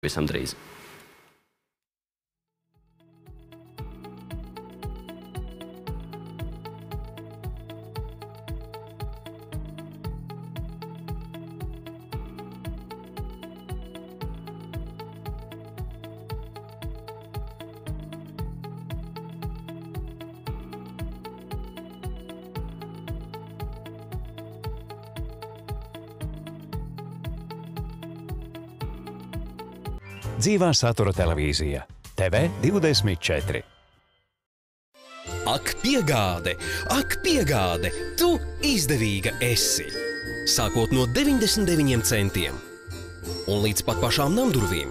Visam drīz. Dzīvā satura televīzija TV24. Ak, piegāde! Ak, piegāde! Tu izdevīga esi! Sākot no 99 centiem un līdz pat pašām namdurvīm.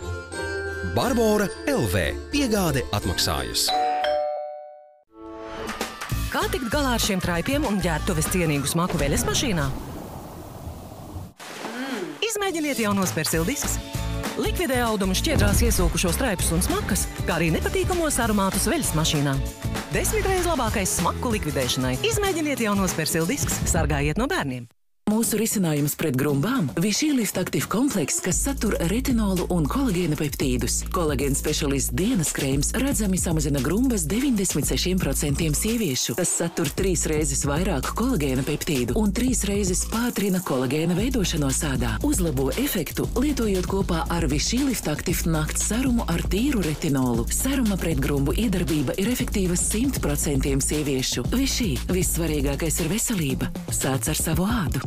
Barbora LV piegāde atmaksājas. Kā tikt galā ar šiem traipiem un ģērbtuves cienīgu smaku veļas mašīnā? Izmēģiniet jaunos Persildisks. Likvidē audumu šķiedrās iesūkušos traipus un smakas, kā arī nepatīkamos aromātus veļas mašīnā. 10 reiz labākais smaku likvidēšanai. Izmēģiniet jaunos Persildisks, sargājiet no bērniem. Mūsu risinājums pret grumbām – Vichy Lift Active komplekss, kas satur retinolu un kolagēna peptīdus. Kolagēna specialists dienas krēms redzami samazina grumbas 96% sieviešu. Tas satur 3 reizes vairāk kolagēna peptīdu un 3 reizes pātrina kolagēna veidošanos ādā. Uzlabo efektu, lietojot kopā ar Vichy Lift Active nakts serumu ar tīru retinolu. Seruma pret grumbu iedarbība ir efektīva 100% sieviešu. Vichy – vissvarīgākais ir veselība. Sāc ar savu ādu.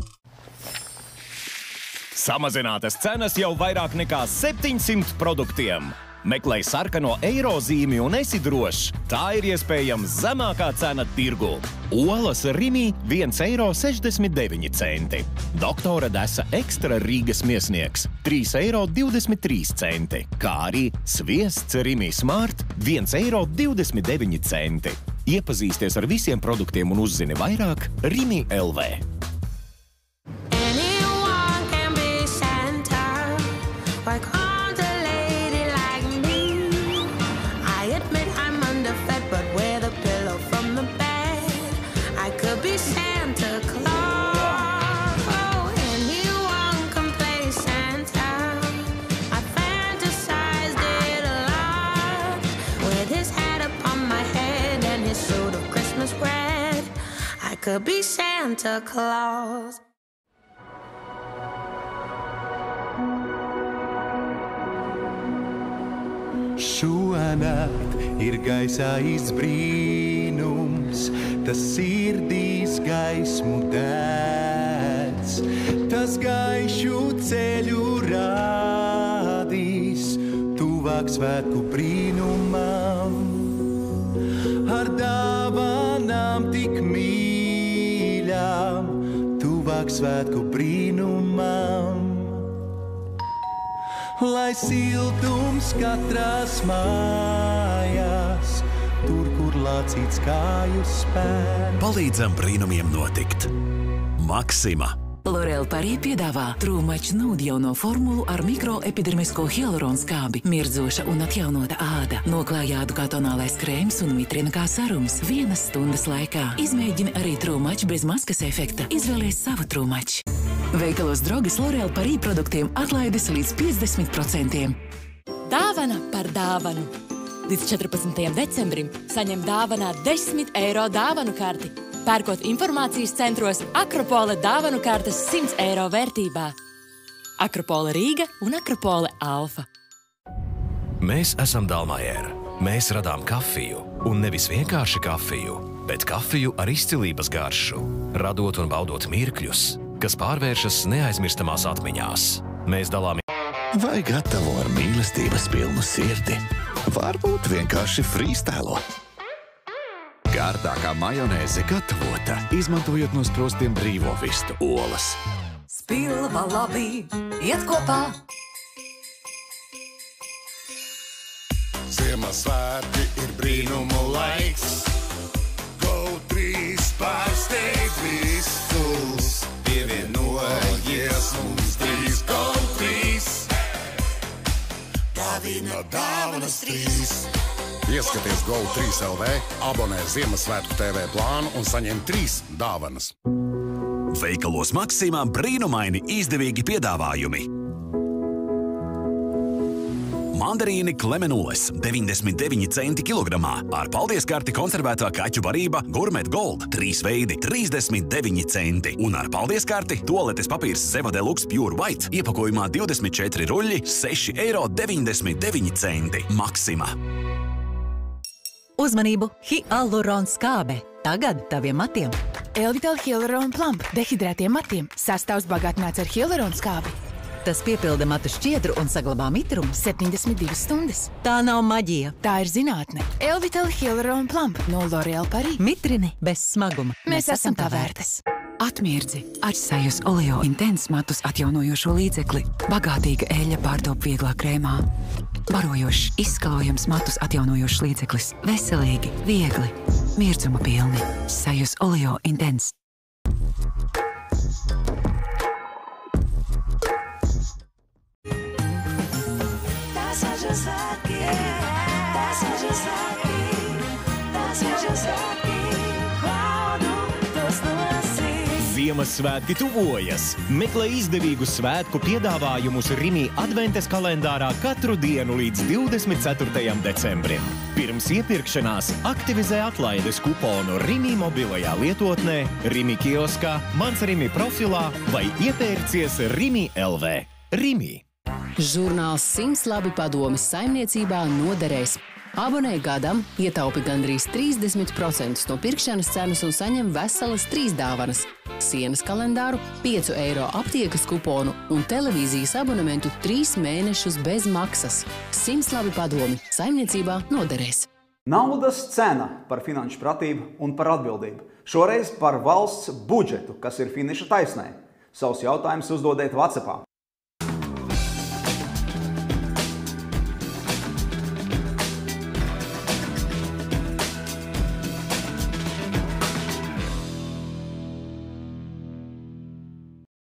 Samazinātas cenas jau vairāk nekā 700 produktiem. Meklē sarkano eirozīmi un esi drošs. Tā ir iespējams zemākā cena tirgu. Olas Rimi 1,69 eiro. Doktora Desa Ekstra Rīgas miesnieks 3,23 eiro. Kā arī sviests Rimi Smart 1,29 eiro. Iepazīsties ar visiem produktiem un uzzini vairāk Rimi LV. Like on the lady like me. I admit I'm underfed, but with a pillow from the bed, I could be Santa Claus. Oh, anyone can play Santa. I fantasized it a lot. With his hat upon my head and his suit of Christmas red, I could be Santa Claus. Šonakt ir gaisā izbrīnums, tas sirdīs gaismu dēdz, tas gaišu ceļu rādīs, tuvāk svētku brīnumam. Ar dāvanām tik mīļām, tuvāk svētku brīnumam. Lai siltums katrās mājās, tur, kur lācīts kāju spēr. Palīdzam brīnumiem notikt. Maxima. L'Oréal Paris piedāvā True Match Nude jauno formulu ar mikroepidermisko hialuronu skābi, mirdzoša un atjaunota āda. Noklāj ādu kā tonālais krēms un mitrina kā sarums 1 stundas laikā. Izmēģini arī True Match bez maskas efekta. Izvēlies savu True Match. Veikalos Drogas L'Oréal Paris produktiem atlaides līdz 50%. Dāvana par dāvanu. Līdz 14. decembrim saņem dāvanā 10 eiro dāvanu karti. Pērkot informācijas centros Akropole dāvanu kartes 100 eiro vērtībā. Akropole Rīga un Akropole Alfa. Mēs esam Dalmajer. Mēs radām kafiju. Un nevis vienkārši kafiju, bet kafiju ar izcilības garšu. Radot un baudot mirkļus, kas pārvēršas neaizmirstamās atmiņās. Mēs dalām... Vai gatavo ar mīlestības pilnu sirdi? Varbūt vienkārši freestēlo. Gārdākā majonēze gatavota, izmantojot no sprostiem brīvo vistu olas. Spilva labi, iet kopā. Ziemassvētki ir brīnumu laiks. GO3 pārsteidz visus. Pievienojies mums 3 GO3. Dāvina dāvanas 3. Ieskaties GO3 LV, abonē Ziemassvētku TV plānu un saņem 3 dāvanas. Veikalos Maksimā brīnumaini izdevīgi piedāvājumi. Mandarīni Klemenoles 99 centi kilogramā. Ar paldies karti konservētā kaķu barība Gourmet Gold 3 veidi 39 centi. Un ar paldies karti toaletes papīrs Zeva Deluxe Pure White iepakojumā 24 ruļļi 6,99 centi. Maksima. Uzmanību! Hialurons skābe. Tagad taviem matiem. Elvital Hyaluron Plump dehidrētiem matiem. Sastāvs bagātināts ar hyaluron skābi. Tas piepilda matu šķiedru un saglabā mitrumu 72 stundas. Tā nav maģija. Tā ir zinātne. Elvital Hyaluron Plump no L'Oréal Paris. Mitrini bez smaguma. Mēs esam tā vērtas. Atmirdzi Ačsajus Oleo Intense matus atjaunojošo līdzekli. Bagātīga eļļa pārtop vieglā krēmā. Barojošs, izskalojams matus atjaunojošs līdzeklis. Veselīgi, viegli, mirdzuma pilni. Sajus Oleo Intense. Ziemassvētki tuvojas! Meklē izdevīgus svētku piedāvājumus Rimi adventes kalendārā katru dienu līdz 24. decembrim. Pirms iepirkšanās aktivizē atlaides kuponu Rimi mobilajā lietotnē, Rimi kioskā, Mans Rimi profilā vai iepērcies Rimi LV. Rimi! Žurnāls 100 labi padomi saimniecībā noderēs. Abonē gadam, ietaupi gandrīz 30% no pirkšanas cenas un saņem veselas 3 dāvanas. Sienas kalendāru, 5 eiro aptiekas kuponu un televīzijas abonementu 3 mēnešus bez maksas. 100 labi padomi saimniecībā noderēs. Naudas cena par finanšu pratību un par atbildību. Šoreiz par valsts budžetu, kas ir finiša taisnē. Savus jautājumus uzdodiet WhatsAppā